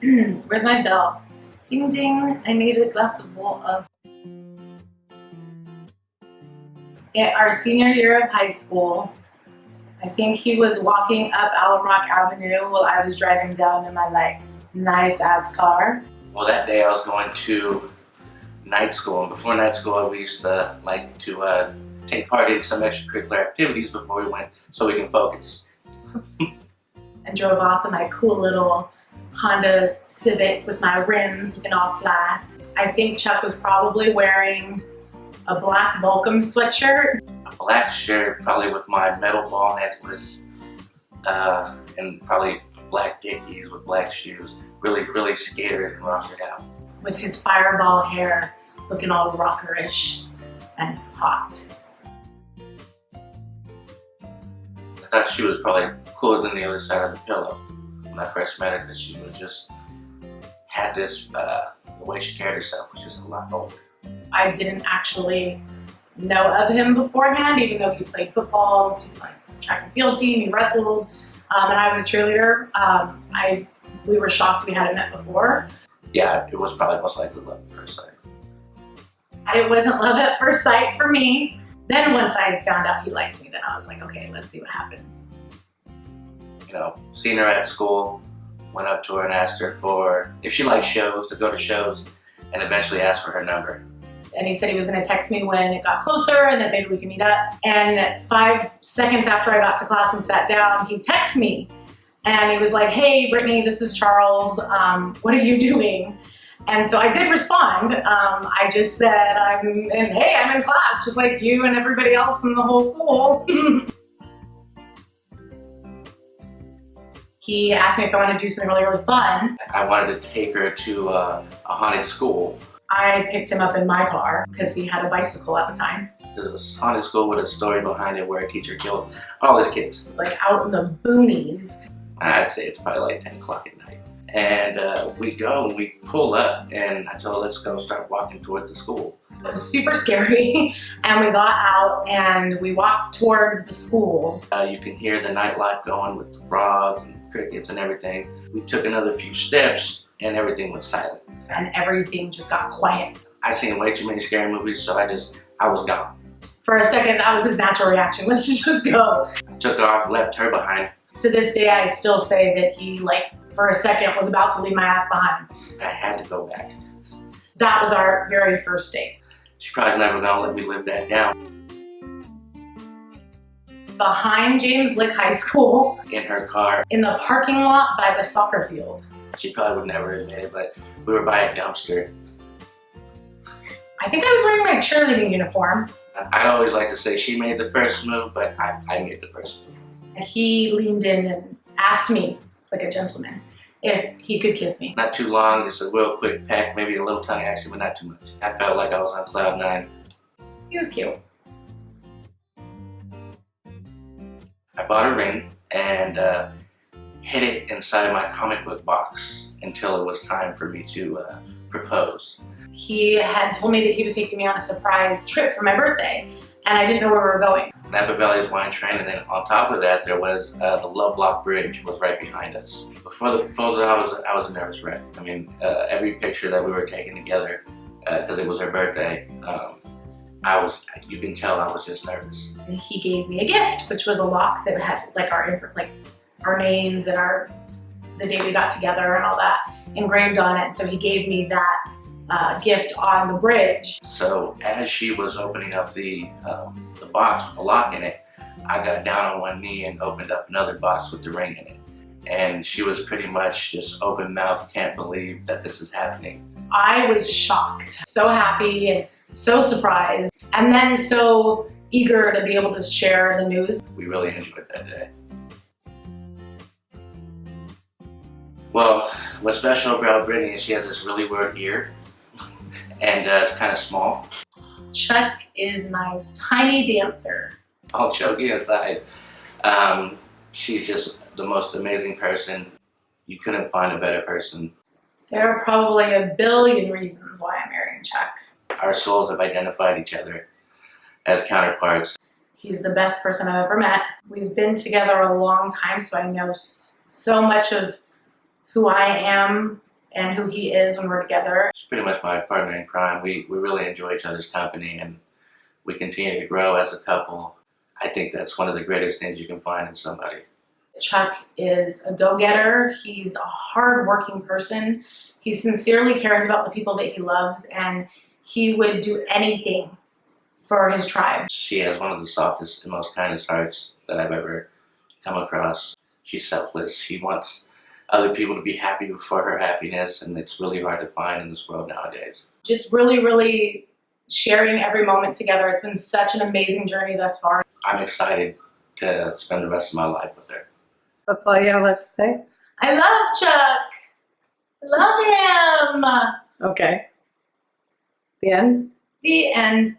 Where's my bell? Ding ding, I need a glass of water. At our senior year of high school, I think he was walking up Alum Rock Avenue while I was driving down in my nice ass car. Well, that day I was going to night school, and before night school we used to like to take part in some extracurricular activities before we went so we can focus. And drove off in my cool little Honda Civic with my rims looking all fly. I think Chuck was probably wearing a black Volcom sweatshirt. A black shirt, probably with my metal ball necklace, and probably black Dickies with black shoes. Really skater and rocker out. With his fireball hair looking all rockerish and hot. I thought she was probably cooler than the other side of the pillow when I first met her, because she was just, had this, the way she carried herself was just a lot older. I didn't actually know of him beforehand, even though he played football, he was like track and field team, he wrestled, and I was a cheerleader. We were shocked we hadn't met before. Yeah, it was probably most likely love at first sight. It wasn't love at first sight for me. Then once I found out he liked me, then I was like, okay, let's see what happens. You know, seen her at school, went up to her and asked her for, if she liked shows, to go to shows, and eventually asked for her number. And he said he was gonna text me when it got closer and that maybe we could meet up. And 5 seconds after I got to class and sat down, he texted me. And he was like, hey, Brittany, this is Charles. What are you doing? And so I did respond. I just said, hey, I'm in class, just like you and everybody else in the whole school. He asked me if I wanted to do something really fun. I wanted to take her to a haunted school. I picked him up in my car because he had a bicycle at the time. It was a haunted school with a story behind it where a teacher killed all his kids. Like out in the boonies. I'd say it's probably like 10 o'clock at night. And we go and we pull up, and I told her, let's go start walking towards the school. It was super scary. And we got out and we walked towards the school. You can hear the nightlife going with the frogs and crickets and everything. We took another few steps and everything was silent. And everything just got quiet. I seen way too many scary movies, so I was gone. For a second, that was his natural reaction, was to just go. I took her off, left her behind. To this day, I still say that he, for a second, was about to leave my ass behind. I had to go back. That was our very first date. She's probably never gonna let me live that down. Behind James Lick High School. In her car. In the parking lot by the soccer field. She probably would never admit it, but we were by a dumpster. I think I was wearing my cheerleading uniform. I'd always like to say she made the first move, but I made the first move. And he leaned in and asked me, like a gentleman, if he could kiss me. Not too long, just a real quick peck, maybe a little tongue action, but not too much. I felt like I was on cloud 9. He was cute. I bought a ring and hid it inside my comic book box until it was time for me to propose. He had told me that he was taking me on a surprise trip for my birthday, and I didn't know where we were going. Napa Valley's wine train, and then on top of that, there was the Lovelock Bridge was right behind us. Before the proposal, I was a nervous wreck. I mean, every picture that we were taking together, because it was her birthday, you can tell I was just nervous. And he gave me a gift, which was a lock that had our names and the day we got together and all that engraved on it. And so he gave me that gift on the bridge. So as she was opening up the box with the lock in it, I got down on one knee and opened up another box with the ring in it. And she was pretty much just open mouth, can't believe that this is happening. I was shocked, so happy and so surprised, and then so eager to be able to share the news. We really enjoyed that day. Well, what's special about Brittany is she has this really weird ear, and it's kind of small. Chuck is my tiny dancer. All joking aside, she's just the most amazing person. You couldn't find a better person. There are probably a billion reasons why I'm marrying Chuck. Our souls have identified each other as counterparts. He's the best person I've ever met. We've been together a long time, so I know so much of who I am and who he is when we're together. He's pretty much my partner in crime. We really enjoy each other's company, and we continue to grow as a couple. I think that's one of the greatest things you can find in somebody. Chuck is a go-getter. He's a hard-working person. He sincerely cares about the people that he loves, and he would do anything for his tribe. She has one of the softest and most kindest hearts that I've ever come across. She's selfless. She wants other people to be happy before her happiness, and it's really hard to find in this world nowadays. Just really, really sharing every moment together. It's been such an amazing journey thus far. I'm excited to spend the rest of my life with her. That's all you have to say? I love Chuck. I love him. Okay. The end? The end.